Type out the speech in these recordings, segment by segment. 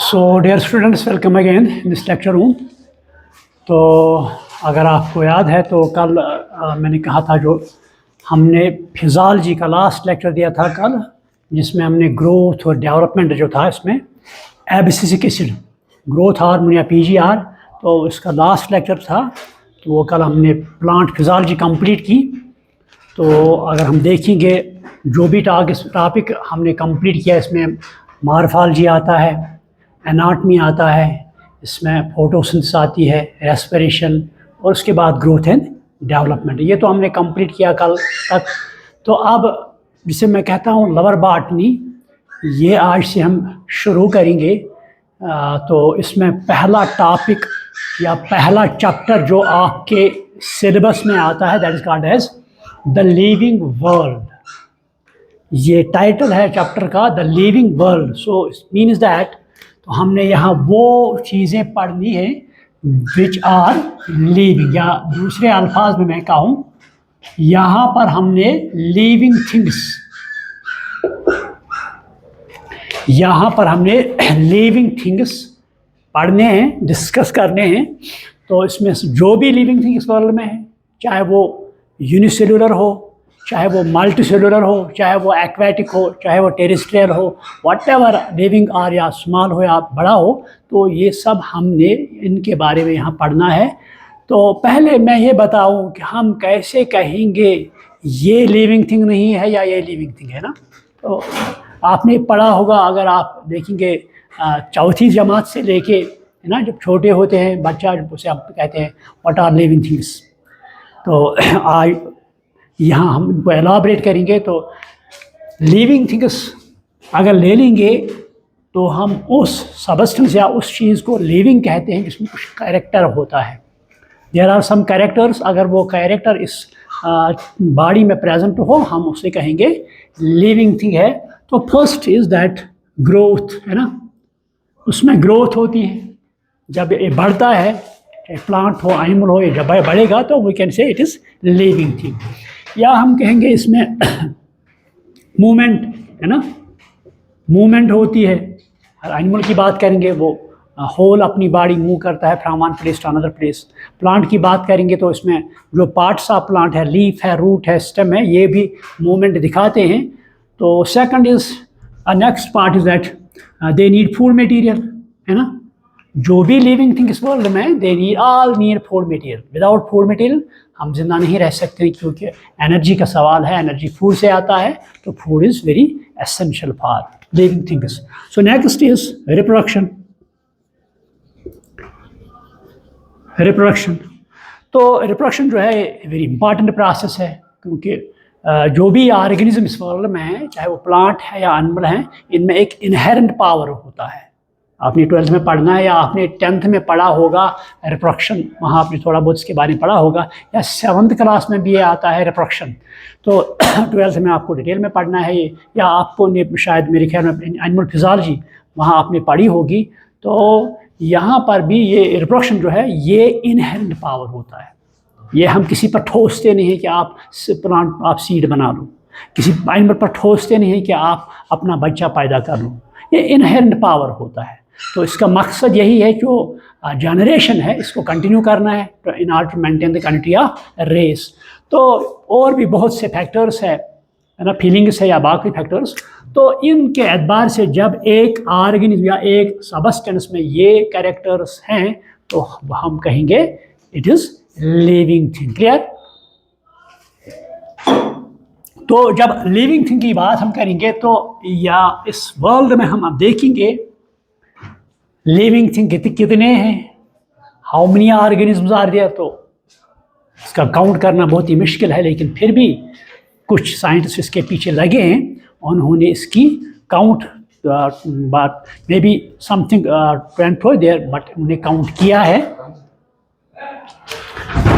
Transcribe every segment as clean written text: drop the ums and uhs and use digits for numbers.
So dear students, welcome again in this lecture room. तो अगर आपको याद है तो कल मैंने कहा था जो हमने फिज़ोलॉजी का लास्ट लेक्चर दिया था कल, जिसमें हमने ग्रोथ और डेवलपमेंट जो था इसमें एबिसिसिक एसिड ग्रोथ हार्मोन या पीजीआर, तो इसका लास्ट लेक्चर था। तो वो कल हमने प्लांट फिज़ोलॉजी कंप्लीट की। तो अगर हम देखेंगे जो भी टॉपिक हमने कंप्लीट किया, इसमें मॉर्फोलॉजी आता है, एनाटमी आता है, इसमें फोटोसिंथेसिस आती है, रेस्पिरेशन, और उसके बाद ग्रोथ एंड डेवलपमेंट। ये तो हमने कंप्लीट किया कल तक। तो अब जिसे मैं कहता हूँ लवर बॉटनी, ये आज से हम शुरू करेंगे। तो इसमें पहला टॉपिक या पहला चैप्टर जो आपके सिलेबस में आता है, that is called as the living world. ये टाइटल है चैप्टर का, the living world. So means that तो हमने यहाँ वो चीज़ें पढ़नी है विच आर लिविंग, या दूसरे अल्फाज में मैं कहूँ, यहाँ पर हमने लिविंग थिंग्स, यहाँ पर हमने लिविंग थिंग्स पढ़ने हैं, डिस्कस करने हैं। तो इसमें जो भी लिविंग थिंग्स वर्ल्ड में है, चाहे वो यूनिसेलुलर हो, चाहे वो मल्टीसेलुलर हो, चाहे वो एक्वेटिक हो, चाहे वो टेरेस्ट्रियल हो, व्हाटएवर लिविंग आर, या स्मॉल हो या बड़ा हो, तो ये सब हमने इनके बारे में यहाँ पढ़ना है। तो पहले मैं ये बताऊँ कि हम कैसे कहेंगे ये लिविंग थिंग नहीं है या ये लिविंग थिंग है ना। तो आपने पढ़ा होगा, अगर आप देखेंगे चौथी जमात से लेके, है ना, जब छोटे होते हैं बच्चा, उसे हम कहते हैं व्हाट आर लिविंग थिंग्स। तो आज यहाँ हम इनको एलाबरेट करेंगे। तो लिविंग थिंग्स अगर ले लेंगे तो हम उस सबस्टेंस या उस चीज़ को लिविंग कहते हैं जिसमें कुछ कैरेक्टर होता है। देयर आर सम कैरेक्टर्स, अगर वो कैरेक्टर इस बॉडी में प्रेजेंट हो, हम उसे कहेंगे लिविंग थिंग है। तो फर्स्ट इज़ दैट ग्रोथ, है ना, उसमें ग्रोथ होती है। जब ये बढ़ता है, चाहे प्लांट हो, एनिमल हो, ये जब बढ़ेगा तो we can say it is living thing. या हम कहेंगे इसमें मूवमेंट, है ना, मूवमेंट होती है। एनिमल की बात करेंगे, वो होल अपनी बॉडी मूव करता है from one place to another place. Plant की बात करेंगे तो इसमें जो पार्ट्स ऑफ प्लांट है, लीफ है, रूट है, स्टेम है, ये भी मूवमेंट दिखाते हैं। तो second is next part is that they need food material, है ना। जो भी लिविंग थिंग इस वर्ल्ड में, they need all need food material. Without food material हम जिंदा नहीं रह सकते, क्योंकि एनर्जी का सवाल है, एनर्जी फूड से आता है। तो food is very essential for living things. So next is reproduction. Reproduction, तो रिप्रोडक्शन जो है वेरी इंपॉर्टेंट प्रोसेस है, क्योंकि जो भी ऑर्गेनिज्म इस वर्ल्ड में है, चाहे वो प्लांट है या एनिमल है, इनमें एक इनहेरेंट पावर होता है। आपने 12th में पढ़ना है या आपने 10th में पढ़ा होगा रिप्रोडक्शन, वहाँ आपने थोड़ा बहुत इसके बारे में पढ़ा होगा, या 7th क्लास में भी ये आता है रिप्रोडक्शन। तो 12th में आपको डिटेल में पढ़ना है ये, या आपको शायद मेरे ख्याल में एनिमल फिज़ोलॉजी वहाँ आपने पढ़ी होगी। तो यहाँ पर भी ये रिप्रोडक्शन जो है ये इनहेरेंट पावर होता है। ये हम किसी पर ठोसते नहीं हैं कि आप प्लांट, आप सीड बना लो, किसी एनिमल पर ठोसते नहीं हैं कि आप अपना बच्चा पैदा कर लो। ये इनहेरेंट पावर होता है। तो इसका मकसद यही है, जो जनरेशन है इसको कंटिन्यू करना है, तो in order to maintain the continuity of race. तो और भी बहुत से फैक्टर्स है ना, फीलिंग्स है या बाकी फैक्टर्स। तो इनके एतबार से जब एक ऑर्गेनिज्म या एक सबस्टेंस में ये कैरेक्टर्स हैं, तो हम कहेंगे it is living thing. Clear? तो जब लिविंग थिंग की बात हम करेंगे, तो या इस वर्ल्ड में हम अब देखेंगे लिविंग थिंग कितने हैं, how many organisms are there. तो इसका काउंट करना बहुत ही मुश्किल है, लेकिन फिर भी कुछ साइंटिस्ट इसके पीछे लगे हैं, उन्होंने इसकी count may be something 24 there, but उन्हें काउंट किया है।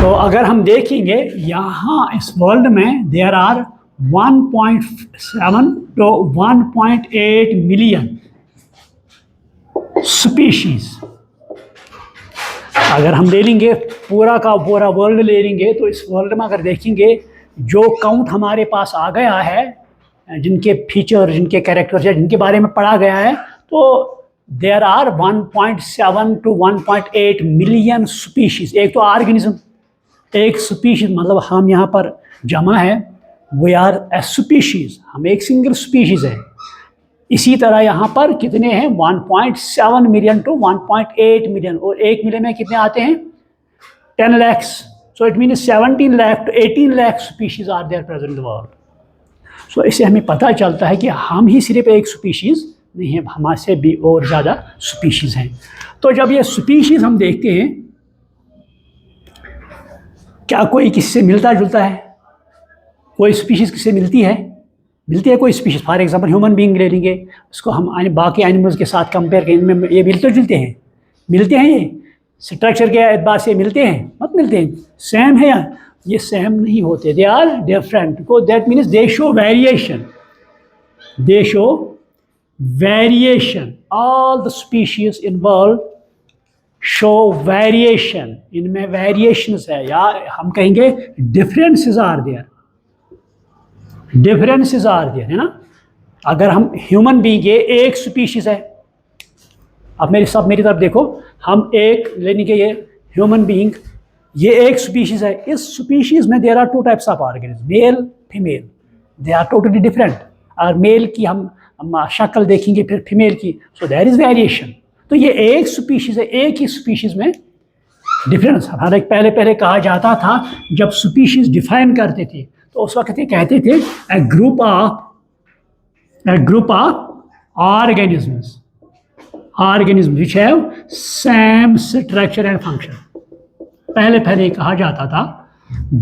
तो अगर हम देखेंगे यहाँ इस वर्ल्ड में there are 1.7 to 1.8 million species. अगर हम ले लेंगे पूरा का पूरा वर्ल्ड ले लेंगे, तो इस वर्ल्ड में अगर देखेंगे जो काउंट हमारे पास आ गया है, जिनके फीचर, जिनके कैरेक्टर्स या जिनके बारे में पढ़ा गया है, तो there are 1.7 to 1.8 million species. एक तो ऑर्गेनिज्म, एक स्पीशीज मतलब हम यहाँ पर जमा है, वी आर ए स्पीशीज, हम एक सिंगल स्पीशीज है। इसी तरह यहाँ पर कितने हैं, 1.7 मिलियन टू 1.8 मिलियन, और 1 मिलियन में कितने आते हैं, 10 lakhs। So it mean 17 lakh to 18 lakh species are there present in the world. So इससे हमें पता चलता है कि हम ही सिर्फ एक स्पीशीज नहीं है, हमारे भी और ज़्यादा स्पीशीज हैं। तो जब ये स्पीशीज हम देखते हैं, क्या कोई किससे मिलता जुलता है, कोई स्पीशीज किससे मिलती है कोई species. For example human being ले लेंगे, उसको हम बाकी एनिमल्स के साथ कंपेयर करें, इनमें ये मिलते जुलते हैं, ये स्ट्रक्चर के एतबार से मिलते हैं, मत मिलते हैं, सेम है या ये सेम नहीं होते, they are different. Because that means they show variation, all the species in world show variation, इनमें वेरिएशंस है, या हम कहेंगे डिफरेंसेस आर देयर, है ना। अगर हम ह्यूमन बीइंग, ये एक स्पीशीज है, अब मेरी तरफ देखो, हम एक लेने के, ये ह्यूमन बीइंग, ये एक स्पीशीज है। इस स्पीशीज में there are 2 types of organism, male female, they are totally different. और मेल की हम शक्ल देखेंगे, फिर फीमेल की, सो देयर इज वेरिएशन। तो ये एक स्पीशीज है, एक ही स्पीशीज में डिफरेंस। हमारे पहले कहा जाता था, जब स्पीशीज डिफाइन करते थे तो उस वक्त ये कहते थे a group of organisms which have same structure and function. पहले कहा जाता था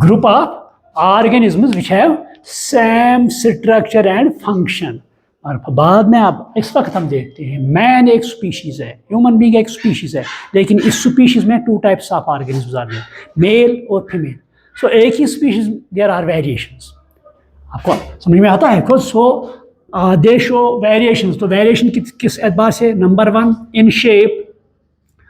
group of organisms which have same structure and function, और बाद में अब इस वक्त हम देखते हैं मैन एक स्पीशीज है, ह्यूमन बीइंग एक स्पीशीज है, लेकिन इस स्पीशीज में 2 टाइप्स ऑफ ऑर्गेनिजम्स आ गए, मेल और फीमेल। सो एक ही स्पीशीज देयर आर वेरिएशंस। आपको समझ में आता है खुद। सो दे शो वेरिएशंस। तो वेरिएशन किस एतबार से, नंबर 1 इन शेप।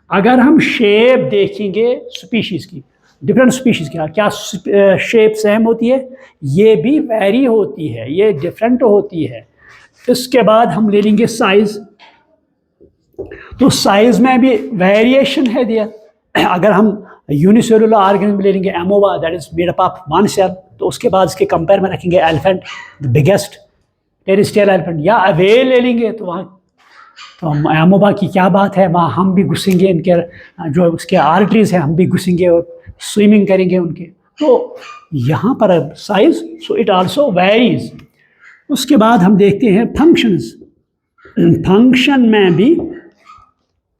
अगर हम शेप देखेंगे स्पीशीज की, डिफरेंट स्पीशीज की, क्या शेप सेम होती है, ये भी वेरी होती है, ये डिफरेंट होती है। इसके बाद हम ले लेंगे साइज, तो साइज में भी वेरिएशन है दिया। अगर हम यूनिसेलुलर ऑर्गेनिज्म ले लेंगे, amoeba, that is made up of 1 cell, तो उसके बाद इसके कंपेयर में रखेंगे elephant, the biggest terrestrial elephant, या व्हेल ले लेंगे, तो वहाँ तो हम एमोबा की क्या बात है, वहाँ हम भी घुसेंगे, इनके जो उसके आर्टरीज हैं हम भी घुसेंगे और स्विमिंग करेंगे उनके। तो यहाँ पर size, so it also varies. उसके बाद हम देखते हैं फंक्शंस। फंक्शन में भी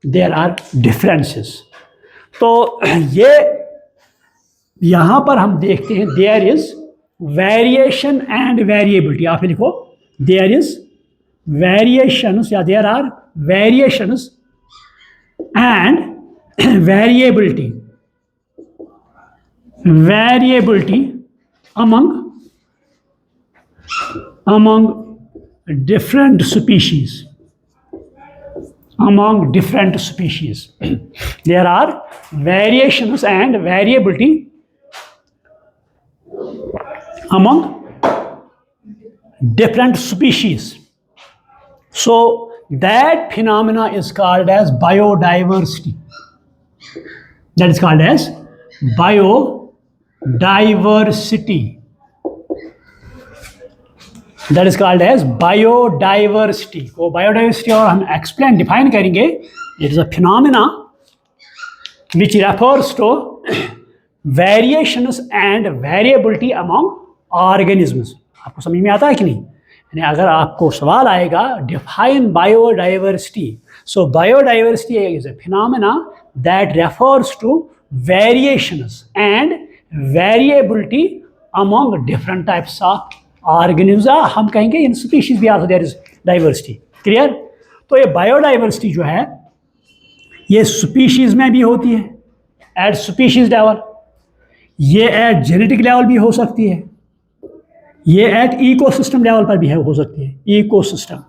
देयर आर डिफरेंसेस। तो ये यहाँ पर हम देखते हैं there is variation and variability. आप लिखो देयर इज वेरिएशंस, या there are variations and variability among different species. There are variations and variability among different species. So that phenomena is called as biodiversity. That is called as biodiversity. That is called as biodiversity. वो biodiversity और हम explain define करेंगे. It is a phenomena which refers to variations and variability among organisms. आपको समझ में आता है कि नहीं? यानी अगर आपको सवाल आएगा define biodiversity. So biodiversity is a phenomena that refers to variations and variability among different types of organisms. हम कहेंगे इन स्पीशीज भी also there is diversity. Clear? तो ये बायोडाइवर्सिटी जो है ये स्पीशीज में भी होती है एट स्पीशीज लेवल, ये एट जेनेटिक लेवल भी हो सकती है, ये एट इकोसिस्टम लेवल पर भी हो सकती है। इकोसिस्टम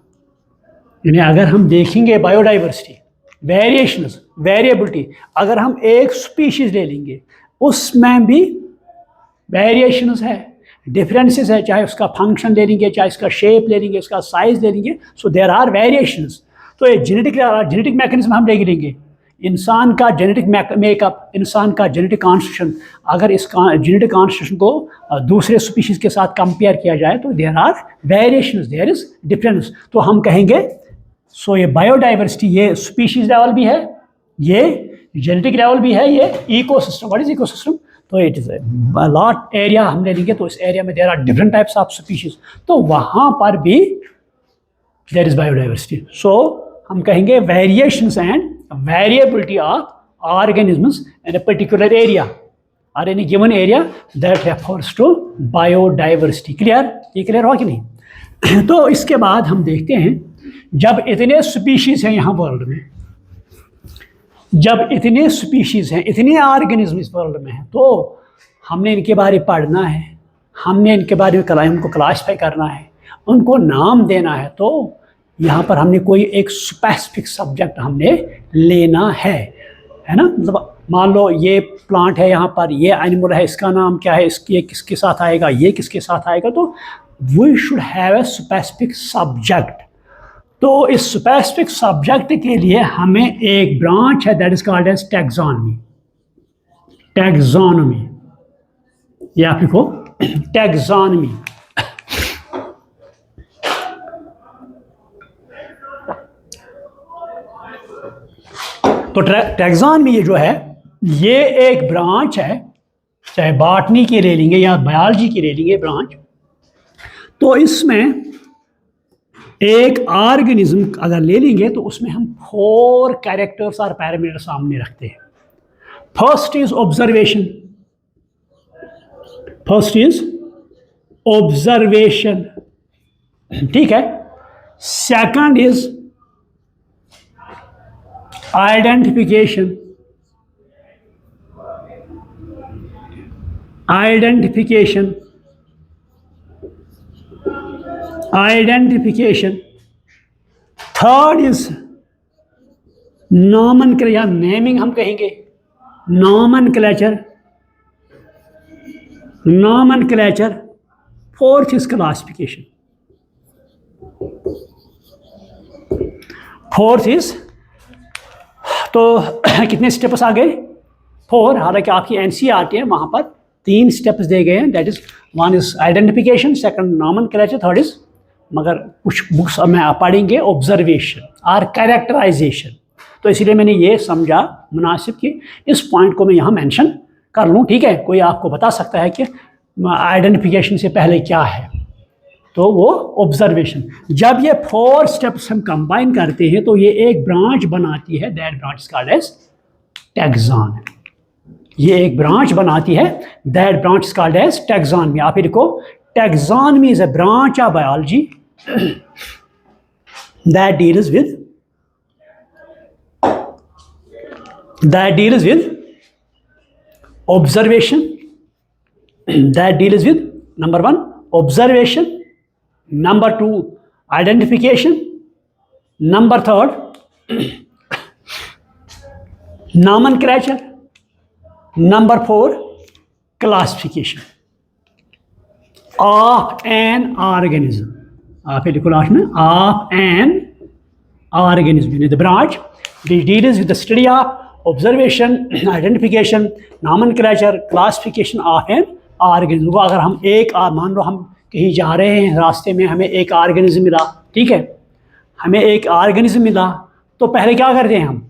यानी अगर हम देखेंगे बायोडाइवर्सिटी, वेरिएशंस, वेरिएबिलिटी, अगर हम एक स्पीशीज ले लेंगे उसमें भी वेरिएशंस है, डिफरेंसेस है, चाहे उसका फंक्शन ले लेंगे, चाहे इसका शेप ले लेंगे, इसका साइज ले लेंगे, सो देयर आर वेरिएशंस। तो ये जेनेटिक मैकेनिज्म हम देख लेंगे। इंसान का जेनेटिक मेकअप, इंसान का जेनेटिक कॉन्स्टिट्यूशन, अगर इस जेनेटिक कॉन्स्टिट्यूशन को दूसरे स्पीशीज़ के साथ कंपेयर किया जाए तो there are variations, there is difference. तो हम कहेंगे सो ये बायोडाइवर्सिटी, ये स्पीशीज लेवल भी है, ये जेनेटिक लेवल भी है, ये इकोसिस्टम। What is ecosystem? तो इट इज लॉट एरिया हम ले लेंगे, तो इस एरिया में there are different types of species, तो वहाँ पर भी देयर इज बायोडाइवर्सिटी। सो हम कहेंगे variations and variability of organisms in a particular area or in a given area, that refers to biodiversity. Clear? ये क्लियर हुआ कि नहीं? तो इसके बाद हम देखते हैं, जब इतने स्पीशीज हैं यहाँ वर्ल्ड में, जब इतने स्पीशीज हैं, इतने ऑर्गेनिज्म इस वर्ल्ड में हैं, तो हमने इनके बारे में पढ़ना है, हमने इनके बारे में उनको क्लासीफाई करना है, उनको नाम देना है। तो यहाँ पर हमने कोई एक स्पेसिफिक सब्जेक्ट हमने लेना है ना। मतलब मान लो ये प्लांट है, यहाँ पर ये एनिमल है, इसका नाम क्या है, ये किसके साथ आएगा, ये किसके साथ आएगा, तो we should have a specific subject. तो इस स्पेसिफिक सब्जेक्ट के लिए हमें एक ब्रांच है, that is called as taxonomy. Taxonomy, ये आप लिखो, टैक्सोनॉमी। तो टैक्सोनॉमी ये जो है, ये एक ब्रांच है, चाहे बॉटनी की ले लेंगे या बायोलॉजी की ले लेंगे ब्रांच। तो इसमें एक ऑर्गेनिज्म अगर ले लेंगे तो उसमें हम 4 कैरेक्टर्स और पैरामीटर सामने रखते हैं। First is observation, first is observation, ठीक है। Second is identification, identification, identification. Third is nomenclature या नेमिंग हम कहेंगे, nomenclature, nomenclature. Fourth is classification, fourth is, तो कितने स्टेप्स आ गए? 4। हालांकि आपकी एनसीईआरटी है, वहाँ पर 3 स्टेप्स दे गए हैं, that is 1 is identification, second nomenclature, third is, मगर कुछ बुक्स में आप पढ़ेंगे ऑब्जर्वेशन और कैरेक्टराइजेशन। तो इसलिए मैंने ये समझा मुनासिब कि इस पॉइंट को मैं यहाँ मेंशन कर लूँ, ठीक है। कोई आपको बता सकता है कि आइडेंटिफिकेशन से पहले क्या है, तो वो ऑब्जर्वेशन। जब ये 4 स्टेप्स हम कंबाइन करते हैं तो ये एक ब्रांच बनाती है, that branch is called as taxonomy. ये एक ब्रांच बनाती है, that branch is called as taxonomy. आप ये देखो, taxonomy is a branch of biology that deals with observation, that deals with number 1 observation, number 2 identification, number 3 nomenclature, number 4 classification of an organism. आप ये लिखो last में, of an organism, the branch which deals with the study of observation, identification, nomenclature, classification of an organism। अगर हम एक, मान लो हम कहीं जा रहे हैं, रास्ते में हमें एक ऑर्गेनिज्म मिला, ठीक है, हमें एक ऑर्गेनिज्म मिला, तो पहले क्या करते हैं हम?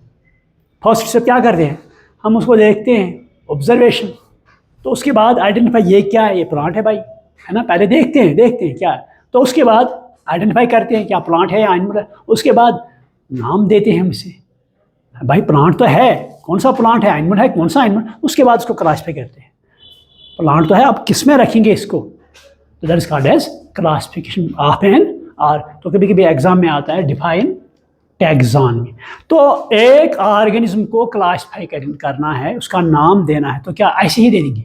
फर्स्ट स्टेप क्या करते हैं? हम उसको देखते हैं, ऑब्जर्वेशन। तो उसके बाद आइडेंटिफाई, ये क्या है, ये प्लांट है भाई, है ना, पहले देखते हैं क्या है। तो उसके बाद आइडेंटिफाई करते हैं क्या प्लांट है या एनिमल है। उसके बाद नाम देते हैं हम इसे, भाई प्लांट तो है, कौन सा प्लांट है, एनिमल है, कौन सा एनिमल। उसके बाद उसको क्लासीफाई करते हैं, प्लांट तो है, अब किस में रखेंगे इसको, तो that is called as classification of an. और तो कभी कभी एग्जाम में आता है डिफाइन टैक्सोनॉमी। तो एक ऑर्गेनिज्म को क्लासिफाई करना है, उसका नाम देना है, तो क्या ऐसे ही दे देंगे,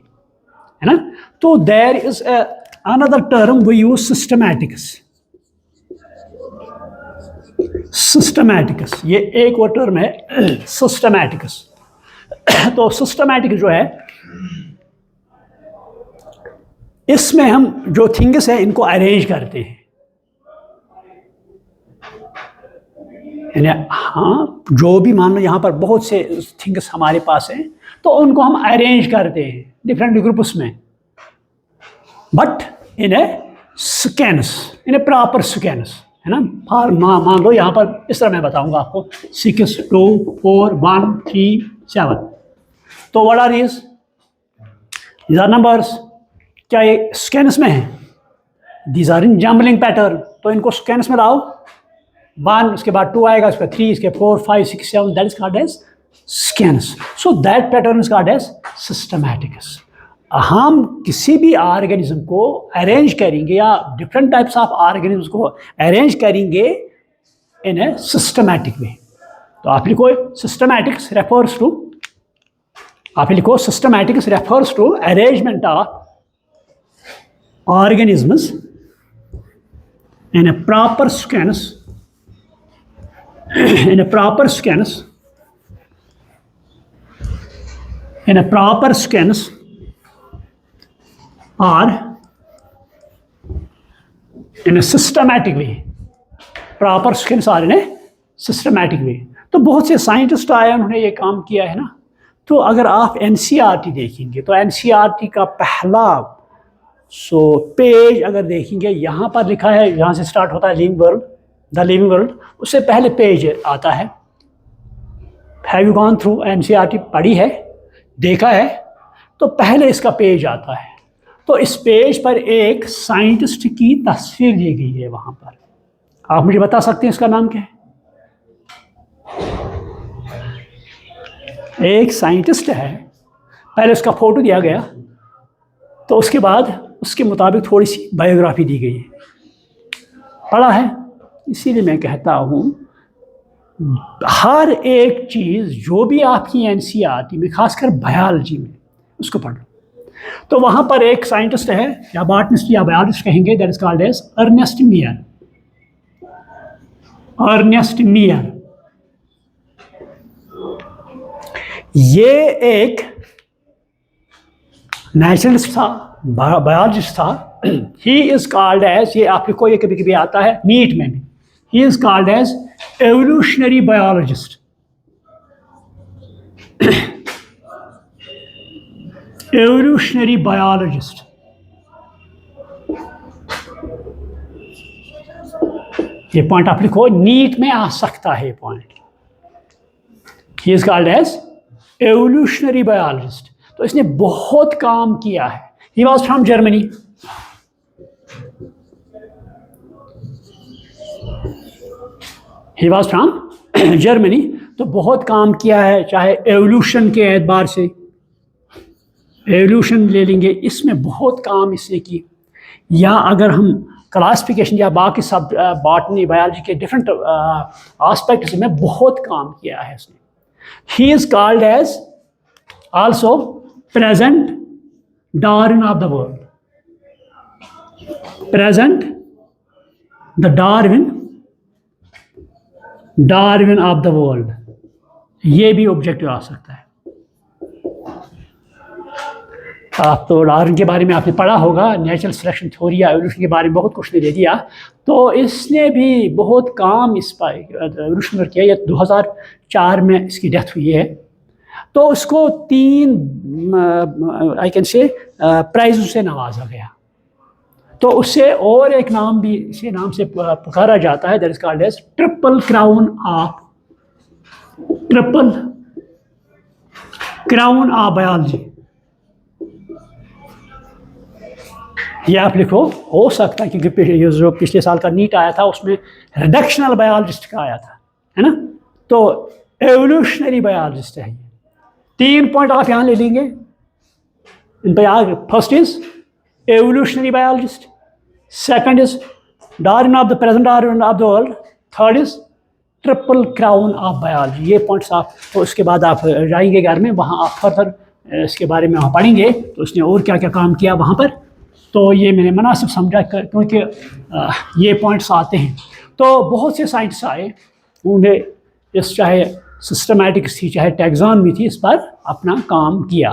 है ना। तो there is another term we use, systematics. Systematics, ये एक और टर्म है, सिस्टमैटिक्स। तो सिस्टमैटिक जो है, इसमें हम जो थिंग्स है इनको अरेंज करते हैं, यानी हाँ, जो भी मान लो यहाँ पर बहुत से थिंग्स हमारे पास हैं, तो उनको हम अरेंज करते हैं डिफरेंट ग्रुप्स में, but in A sequence, in A proper sequence, है ना। मान लो यहाँ पर इस तरह मैं बताऊंगा आपको 6 2 4 1 3 7, तो what are these are numbers, क्या ये सीक्वेंस में है? These are in jumbling pattern, तो इनको सीक्वेंस में लाओ, 1 उसके बाद 2 आएगा, उसके बाद 3, इसके 4 5 6 7, that is called as sequence. So that pattern is called as systematics. हम किसी भी ऑर्गेनिज्म को अरेंज करेंगे या डिफरेंट टाइप्स ऑफ ऑर्गेनिज्म को अरेंज करेंगे इन ए सिस्टमैटिक वे। तो आप लिखो सिस्टमैटिक्स रेफर्स टू, आप लिखो systematics refers to arrangement of organisms in a proper sequence, in a proper sequence, in a proper sequence, or in a systematic way, proper sequence or in a systematic way। तो बहुत से scientist आए, उन्होंने ये काम किया है ना। तो अगर आप एनसीईआरटी देखेंगे तो एनसीईआरटी का पहला पेज अगर देखेंगे, यहाँ पर लिखा है, यहाँ से स्टार्ट होता है living world, the living world, उससे पहले पेज आता है have you gone through NCERT, पढ़ी है, देखा है, तो पहले इसका पेज आता है। तो इस पेज पर एक साइंटिस्ट की तस्वीर दी गई है वहाँ पर। आप मुझे बता सकते हैं इसका नाम क्या है? एक साइंटिस्ट है, पहले उसका फोटो दिया गया, तो उसके बाद उसके मुताबिक थोड़ी सी बायोग्राफी दी गई है, पढ़ा है। इसीलिए मैं कहता हूँ हर एक चीज़ जो भी आपकी एनसीईआरटी में, खासकर बायोलॉजी में, उसको पढ़ लो। तो वहाँ पर एक साइंटिस्ट है, या बॉटनिस्ट या बायोलॉजिस्ट कहेंगे, that is called as Ernest Mayr. Ernest Mayr ये एक नेचुरलिस्ट था, बायोलॉजिस्ट था। ही इज कॉल्ड एज, ये आपको ये कभी कभी आता है नीट में भी, he is called as evolutionary biologist. Evolutionary biologist, ये पॉइंट आप लिखो, नीट में आ सकता है point. He is called as evolutionary biologist. तो इसने बहुत काम किया है। He was from Germany. He was from Germany, तो बहुत काम किया है, चाहे एवोल्यूशन के एतबार से, एवोल्यूशन ले लेंगे, इसमें बहुत काम इसने की, या अगर हम क्लासिफिकेशन या बाकी सब बॉटनी बायोलॉजी के डिफरेंट एस्पेक्ट्स में बहुत काम किया है इसने। He is called as also present Darwin of the world, present the Darwin of the world, ये भी ऑब्जेक्टिव आ सकता है। आप तो डार्विन के बारे में आपने पढ़ा होगा, नेचुरल सिलेक्शन थ्योरी या एवोल्यूशन के बारे में बहुत कुछ दे दिया। तो इसने भी बहुत काम इस पर एवोल्यूशन पर किया। ये 2004 में इसकी डेथ हुई है। तो उसको 3 आई कैन से प्राइज़ से नवाजा गया। तो उससे और एक नाम भी इसी नाम से पुकारा जाता है, that is called as triple crown of biology. ये आप लिखो, हो सकता है क्योंकि जो पिछले साल का नीट आया था उसमें रिडक्शनल बायोलॉजिस्ट का आया था, है ना। तो एवोल्यूशनरी बायोलॉजिस्ट है। 3 पॉइंट आप यहाँ ले लेंगे इन पर याद। First is evolutionary biologist, second is Darwin of the present Darwin of the world, third is triple crown of biology. ये पॉइंट्स आप, तो उसके बाद आप जाएंगे घर में, वहाँ आप फर्दर इसके बारे में वहाँ पढ़ेंगे तो उसने और क्या क्या काम किया वहाँ पर। तो ये मैंने मुनासिब समझा क्योंकि ये पॉइंट्स आते हैं। तो बहुत से साइंटिस्ट आए, उन्हें इस चाहे सिस्टमैटिक्स थी चाहे टैक्सॉनमी थी, इस पर अपना काम किया।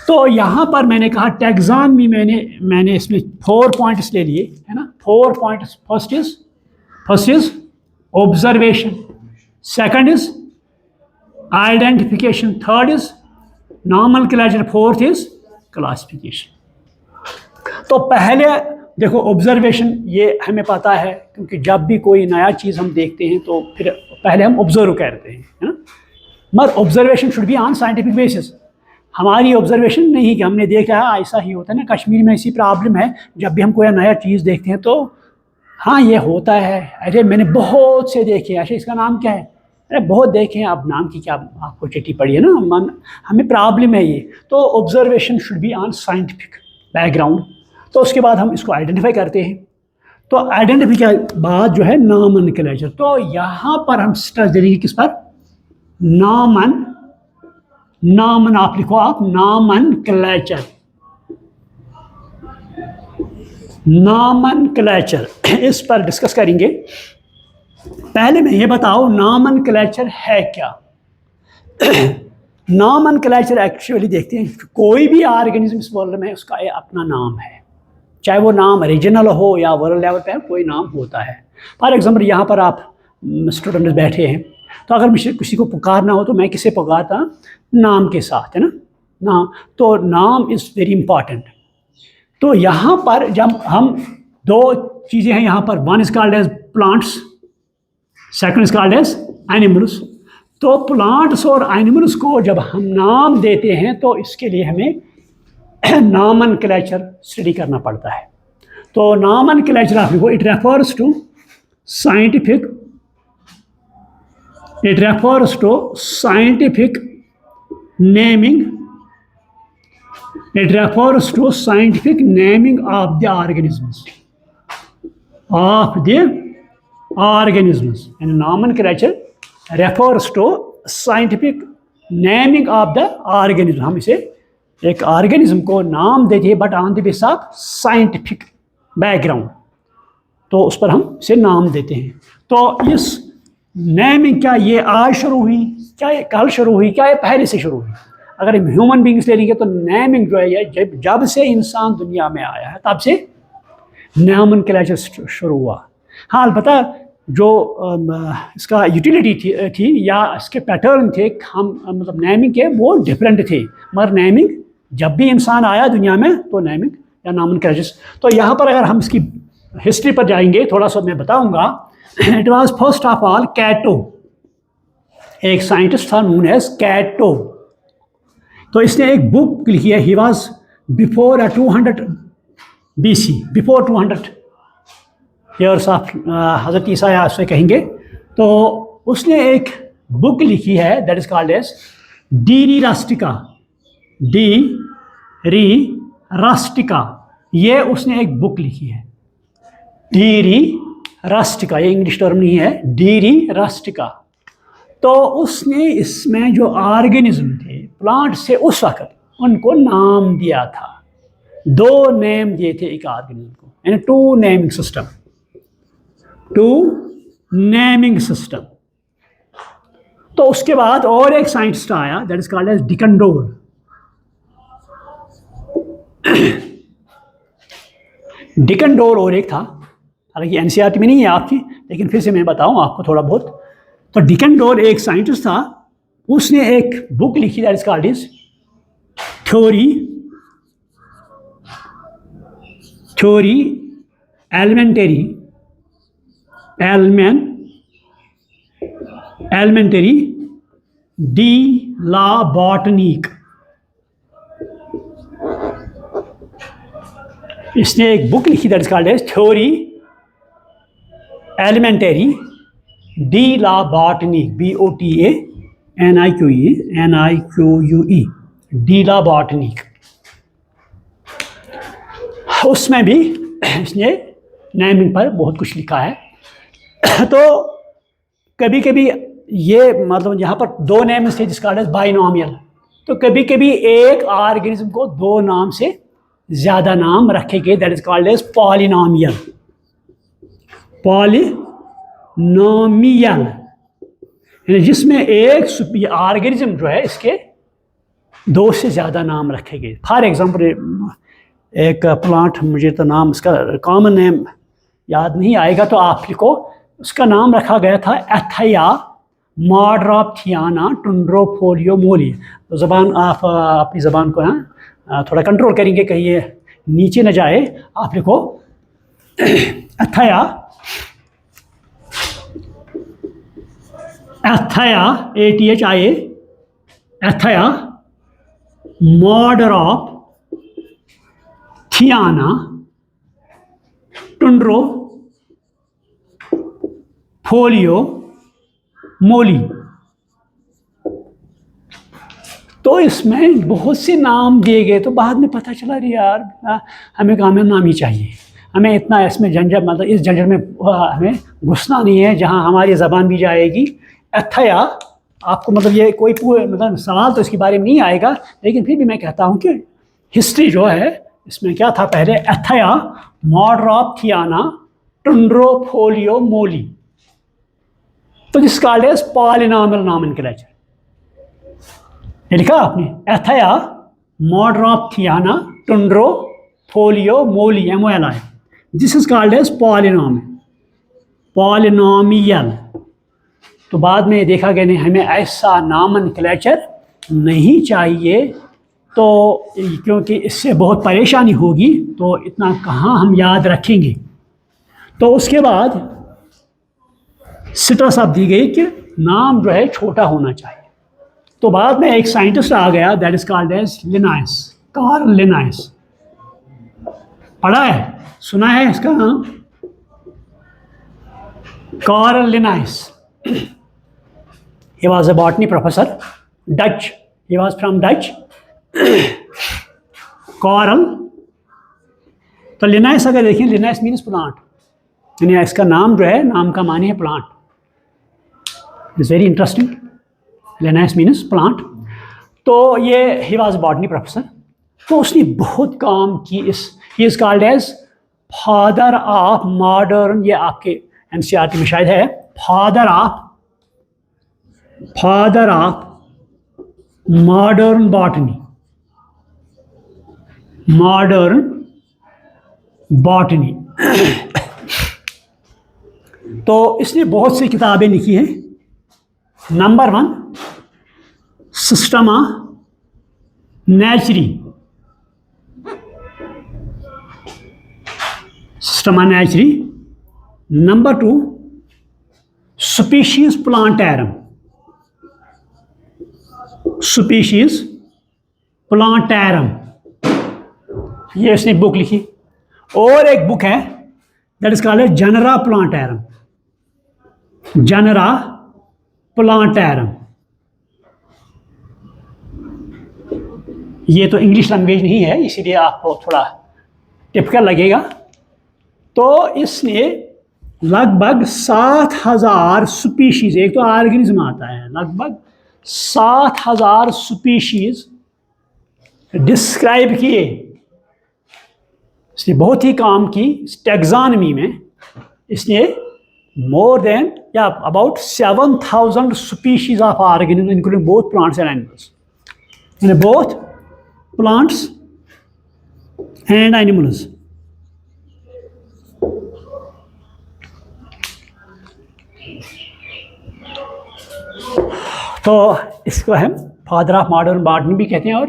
तो यहाँ पर मैंने कहा टैक्सॉनमी मैंने इसमें 4 पॉइंट्स ले लिए, है ना। 4 points. First is observation, second is identification, third is nomenclature, fourth is classification. तो पहले देखो ऑब्जर्वेशन, ये हमें पता है क्योंकि जब भी कोई नया चीज़ हम देखते हैं तो फिर पहले हम ऑब्जर्व करते हैं, है ना। मगर observation should be on scientific basis. हमारी ऑब्जर्वेशन नहीं कि हमने देखा है ऐसा ही होता है ना। कश्मीर में ऐसी प्रॉब्लम है, जब भी हम कोई नया चीज़ देखते हैं तो हाँ ये होता है, अरे मैंने बहुत से देखे, अच्छा इसका नाम क्या है, अरे बहुत देखे हैं, अब नाम की क्या आपको चिट्ठी पड़ी है ना, हमें प्रॉब्लम है ये। तो observation should be on scientific background. तो उसके बाद हम इसको आइडेंटिफाई करते हैं। तो आइडेंटिफाई के बाद जो है नॉमेनक्लेचर। तो यहाँ पर हम स्ट्रेस दे देंगे किस पर, नॉमन आप लिखो, आप नॉमेनक्लेचर, नॉमेनक्लेचर इस पर डिस्कस करेंगे। पहले मैं ये बताओ नॉमेनक्लेचर है क्या। नॉमेनक्लेचर एक्चुअली देखते हैं, कोई भी ऑर्गेनिज्म इस वर्ल्ड में उसका अपना नाम है, चाहे वो नाम रीजनल हो या वर्ल्ड लेवल पे कोई नाम होता है। फॉर एग्जाम्पल यहाँ पर आप स्टूडेंट बैठे हैं, तो अगर मुझे किसी को पुकारना हो तो मैं किसे पुकारता, नाम के साथ, है ना, नाम। तो नाम इज़ वेरी इंपॉर्टेंट। तो यहाँ पर जब हम दो चीज़ें हैं यहाँ पर, one is called as plants, second is called as animals. तो प्लांट्स और एनिमल्स को जब हम नाम देते हैं तो इसके लिए हमें नॉमेनक्लेचर स्टडी करना पड़ता है। तो नॉमेनक्लेचर आप लिखो, it refers to scientific, it refers to scientific naming, it refers to scientific naming of the organisms, and nomenclature refers to scientific naming of the organism। हम इसे एक ऑर्गेनिज्म को नाम देते हैं but on the base of scientific background, तो उस पर हम इसे नाम देते हैं। तो इस नेमिंग, क्या ये आज शुरू हुई, क्या ये कल शुरू हुई, क्या ये पहले से शुरू हुई। अगर हम ह्यूमन बींग्स ले लेंगे तो नेमिंग जो है जब से इंसान दुनिया में आया है तब से नॉमेनक्लेचर शुरू हुआ। हाँ अलबत्ता जो इसका यूटिलिटी थी या इसके पैटर्न थे, हम मतलब नेमिंग के वो डिफरेंट थे, मगर नेमिंग जब भी इंसान आया दुनिया में तो नेमिंग या नॉमेनक्लेचर। तो यहाँ पर अगर हम इसकी हिस्ट्री पर जाएंगे थोड़ा सा मैं बताऊँगा। It was first of all Cato, एक साइंटिस्ट था नोन एज कैटो। तो इसने एक बुक लिखी है, he was before 200 BC, before 200 years of हज़रत ईसा या उससे कहेंगे। तो उसने एक बुक लिखी है that is called as De Re Rustica, D Re रास्टिका, ये उसने एक बुक लिखी है, डी री रास्टिका, ये इंग्लिश टर्म नहीं है, डी री रास्टिका। तो उसने इसमें जो ऑर्गेनिज्म थे प्लांट से उस वक्त उनको नाम दिया था, दो नेम दिए थे एक ऑर्गेनिज्म को, यानी टू नेमिंग सिस्टम। तो उसके बाद और एक साइंटिस्ट आया दैट इज कॉल्ड एज डिकनडोल। डिकनडोल और एक था, हालांकि एनसीईआरटी में नहीं है आपकी, लेकिन फिर से मैं बताऊं आपको थोड़ा बहुत। तो डिकनडोल एक साइंटिस्ट था, उसने एक बुक लिखी that is called is Theorie Elementaire de la Botanique. इसने एक बुक लिखी that is called as Theorie Elementaire de la Botanique, BOTANIQUE, de la Botanique. उसमें भी इसने नेमिंग पर बहुत कुछ लिखा है। तो कभी कभी ये मतलब यहाँ पर दो नेम्स थे जिसका अर्थ बाइनोमियल। तो कभी कभी एक ऑर्गेनिज्म को दो नाम से ज़्यादा नाम रखे गए, that is called as polynomial, जिसमें एक ऑर्गेनिज्म जो है इसके दो से ज़्यादा नाम रखे गए। फॉर एग्जांपल एक प्लांट, मुझे तो नाम इसका कॉमन नेम याद नहीं आएगा, तो आप लिखो, उसका नाम रखा गया था एथाया मॉड्रोप्थियाना टुंड्रोफोलियो मोली। तो ज़बान आप अपनी ज़बान को थोड़ा कंट्रोल करेंगे कहीं ये नीचे न जाए। आप लिखो अथया, एथया ATHIA, एथया मॉड्रोप्थियाना टुंड्रोफोलियो मोली। तो इसमें बहुत से नाम दिए गए, तो बाद में पता चला अरे यार हमें गाँव नाम ही चाहिए, हमें इतना इसमें झंझट, मतलब इस झंझट में हमें घुसना नहीं है जहाँ हमारी ज़बान भी जाएगी। अथया आपको मतलब ये कोई पूरे मतलब सवाल तो इसके बारे में नहीं आएगा, लेकिन फिर भी मैं कहता हूँ कि हिस्ट्री जो है इसमें क्या था पहले, अथया मॉड्रोप्थियाना टुंड्रोफोलियो मोली। तो this called as polynomial nomenclature. लिखा आपने एथया मॉड्रोप्थियाना टुंड्रोफोलियो मोली MOLI। This is called as polynomial. तो बाद में देखा गया नहीं हमें ऐसा नॉमेनक्लेचर नहीं चाहिए, तो क्योंकि इससे बहुत परेशानी होगी, तो इतना कहाँ हम याद रखेंगे। तो उसके बाद सिट्रस अब दी गई कि नाम जो है छोटा होना चाहिए। तो बाद में एक साइंटिस्ट आ गया, that is called as Linnaeus, Carl Linnaeus. पढ़ा है, सुना है इसका नाम, Carl Linnaeus. He was a botany professor, Dutch. He was from Dutch. Carl. तो लिनायस अगर देखें, लिनायस मीन्स प्लांट, यानी इसका नाम जो है, नाम का माने है plant. It's very interesting. लिनायस means plant. तो ये ही वॉज बॉटनी प्रोफेसर। तो उसने बहुत काम की इस, he is called as father of modern, ये आपके NCERT में शायद है, फादर ऑफ मॉडर्न बॉटनी, तो इसने बहुत सी किताबें लिखी हैं। Number 1 Systema नेचुरी। नंबर 2 स्पीशीज प्लांटैरम, ये इसने बुक लिखी। और एक बुक है दैट इज कॉल्ड जनरा प्लांटैरम। ये तो इंग्लिश लैंग्वेज नहीं है, इसीलिए आपको थोड़ा टिपिकल लगेगा। तो इसने लगभग 7000 स्पीशीज, एक तो ऑर्गेनिज्म आता है, लगभग 7000 स्पीशीज डिस्क्राइब किए। इसने बहुत ही काम की टैक्सोनॉमी में। इसने मोर देन या about 7000 species of organism including both plants and animals, both plants and animals. तो इसको हम फादर ऑफ मॉडर्न बॉटनी भी कहते हैं, और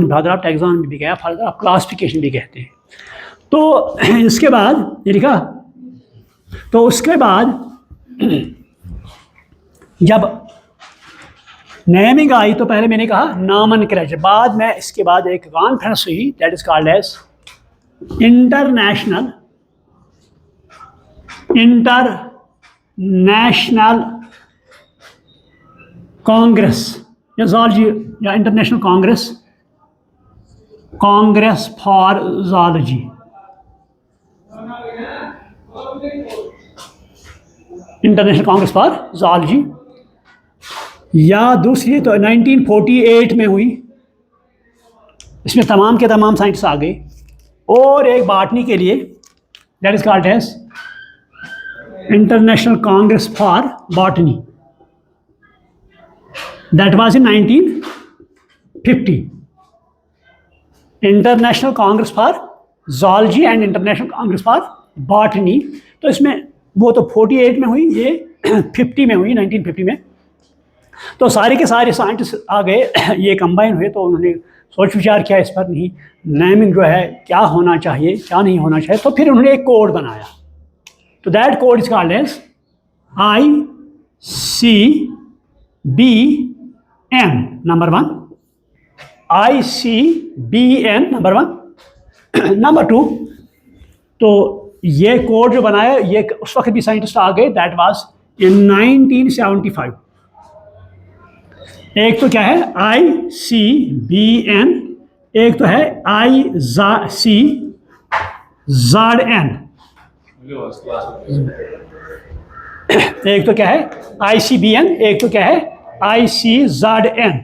फादर ऑफ टैक्सोनॉमी भी कहते हैं, फादर ऑफ क्लासिफिकेशन भी कहते हैं। तो इसके बाद ये लिखा, तो उसके बाद जब नेमिंग आई तो पहले मैंने कहा नॉमेनक्लेचर, बाद में इसके बाद एक कॉन्फ्रेंस हुई that is called as international congress या ज़ूलॉजी या international congress for zoology. International congress for zoology, या दूसरी तो 1948 में हुई। इसमें तमाम के तमाम साइंटिस्ट आ गए। और एक बॉटनी के लिए that is called as international congress for botany, that was in 1950। International congress for zoology and international congress for botany. तो इसमें वो तो 48 में हुई, ये 50 में हुई, 1950 में। तो सारे के सारे साइंटिस्ट आ गए, ये कंबाइन हुए, तो उन्होंने सोच विचार किया इस पर, नहीं नेमिंग जो है क्या होना चाहिए क्या नहीं होना चाहिए, तो फिर उन्होंने एक कोड बनाया। तो that code is called as ICBN number 1, ICBN number 1। Number 2, तो ये कोड जो बनाया ये उस वक्त भी साइंटिस्ट आ गए, दैट वाज इन 1975। एक तो क्या है ICBN, एक तो है ICZN, एक तो क्या है ICBN, एक तो क्या है ICZN।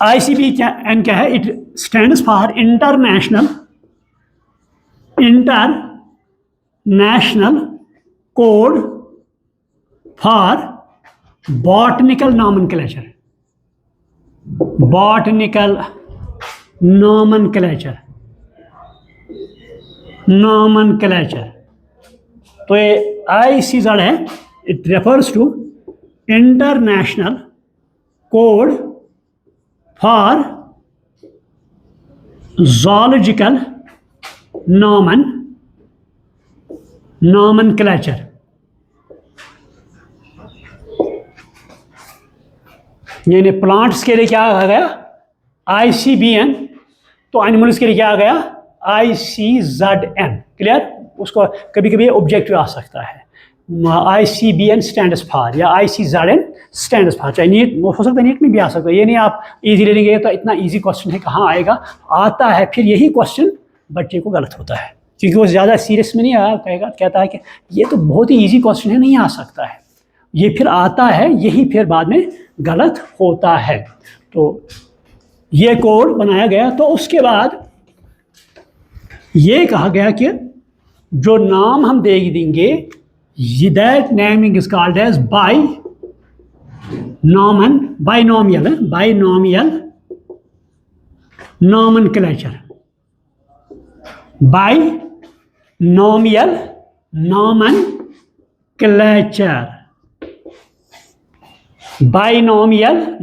ICBN क्या है? It stands for international code for botanical nomenclature. Botanical nomenclature. तो ये ICZ है, it refers to international code for zoological nomenclature। यानी प्लांट्स के लिए क्या आ गया ICBN, तो एनिमल्स के लिए क्या आ गया ICZN। क्लियर? उसको कभी कभी ऑब्जेक्टिव आ सकता है, ICBN स्टैंड्स फॉर या ICZN स्टैंड्स फॉर। चाहे नीट हो सकता है, नीट में भी आ सकता है, ये नहीं आप इजी ले लेंगे तो इतना इजी क्वेश्चन है कहाँ आएगा, आता है। फिर यही क्वेश्चन बच्चे को गलत होता है क्योंकि वो ज़्यादा सीरियस में नहीं आया, कहता है कि ये तो बहुत ही इजी क्वेश्चन है, नहीं आ सकता है, ये फिर आता है, यही फिर बाद में गलत होता है। तो ये कोड बनाया गया, तो उसके बाद ये कहा गया कि जो नाम हम दे देंगे, that naming is called as binomial nomenclature. Binomial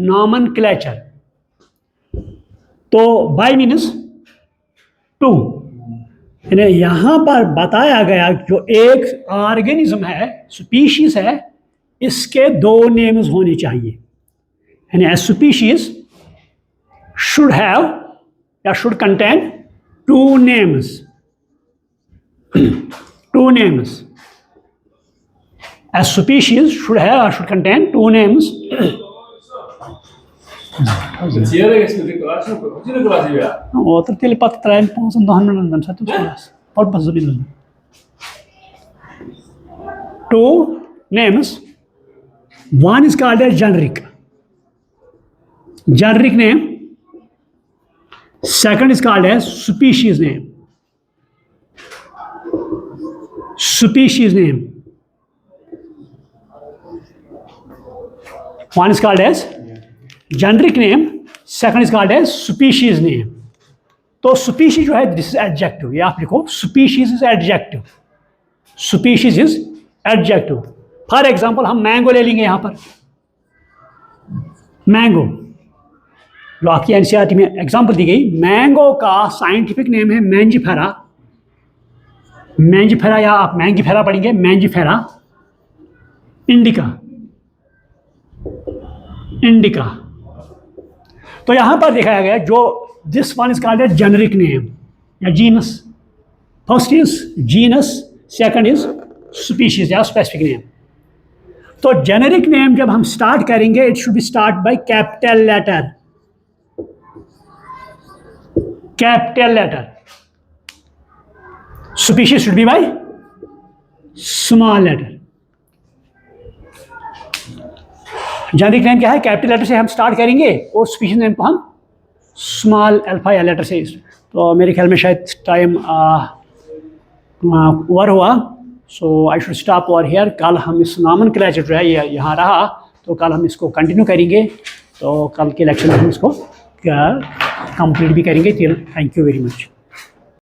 nomenclature. तो बाई मीन्स 2। यहाँ पर बताया गया जो एक ऑर्गेनिज्म है, स्पीशीज है, इसके 2 नेम्स होने चाहिए। यानी ए स्पीशीज शुड हैव या should contain 2 names. 2 names. A species should have or should contain 2 names। Outro ele pode trazer para uns dois satu sebelas. Pode passar bem. 2 names. One is called as generic name. Second is called as species name. One is called as generic name, second is called as species name। तो species जो है this is adjective, ये आप लिखो species is adjective. species is adjective. For example हम mango ले लेंगे, यहाँ पर मैंगो जो आपकी NCERT में एग्जाम्पल दी गई, मैंगो का साइंटिफिक नेम है मैंजीफेरा या आप मैंगीफेरा पढ़ेंगे, मैंजीफेरा इंडिका। तो यहाँ पर दिखाया गया जो this one is called as generic name या genus. First is genus, second is species या स्पेसिफिक नेम। तो जेनरिक नेम जब हम स्टार्ट करेंगे, it should be start by capital letter. Species should be by small letter. Generic name क्या है? Capital letter से हम स्टार्ट करेंगे और स्पीशीज नेम को हम स्मॉल अल्फा या लेटर से। तो मेरे ख्याल में शायद टाइम ओवर हुआ, so I should stop over here. कल हम इस नॉमेनक्लेचर जो है ये यहाँ रहा, तो कल हम इसको कंटिन्यू करेंगे। तो कल के लेक्चर में हम इसको कंप्लीट भी करेंगे। Thank you very much.